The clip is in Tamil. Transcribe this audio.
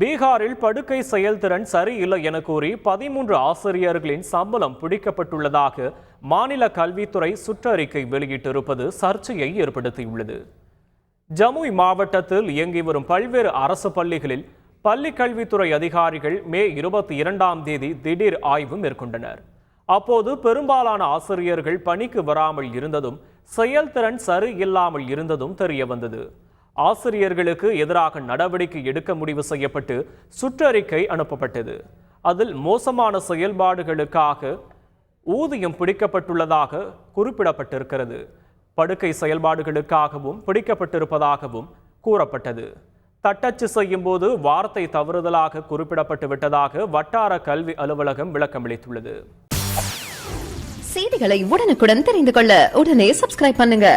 பீகாரில் படுக்கை செயல்திறன் சரியில்லை என கூறி 13 ஆசிரியர்களின் சம்பளம் பிடிக்கப்பட்டுள்ளதாக மாநில கல்வித்துறை சுற்றறிக்கை வெளியிட்டிருப்பது சர்ச்சையை ஏற்படுத்தியுள்ளது. ஜமுய் மாவட்டத்தில் இயங்கி வரும் பல்வேறு அரசு பள்ளிகளில் பள்ளி கல்வித்துறை அதிகாரிகள் மே 22ஆம் தேதி திடீர் ஆய்வு மேற்கொண்டனர். அப்போது பெரும்பாலான ஆசிரியர்கள் பணிக்கு வராமல் இருந்ததும் செயல்திறன் சரியில்லாமல் இருந்ததும் தெரிய வந்தது. ஆசிரியர்களுக்கு எதிராக நடவடிக்கை எடுக்க முடிவு செய்யப்பட்டு சுற்றறிக்கை அனுப்பப்பட்டது. அதில் மோசமான செயல்பாடுகளுக்காக ஊதியம் பிடிக்கப்பட்டுள்ளதாக குறிப்பிடப்பட்டிருக்கிறது. படுக்கை செயல்பாடுகளுக்காகவும் பிடிக்கப்பட்டிருப்பதாகவும் கூறப்பட்டது. தட்டச்சு செய்யும் போது வார்த்தை தவறுதலாக குறிப்பிடப்பட்டு விட்டதாக வட்டார கல்வி அலுவலகம் விளக்கமளித்துள்ளது. செய்திகளை உடனுக்குடன் தெரிந்து கொள்ள உடனே சப்ஸ்கிரைப் பண்ணுங்க.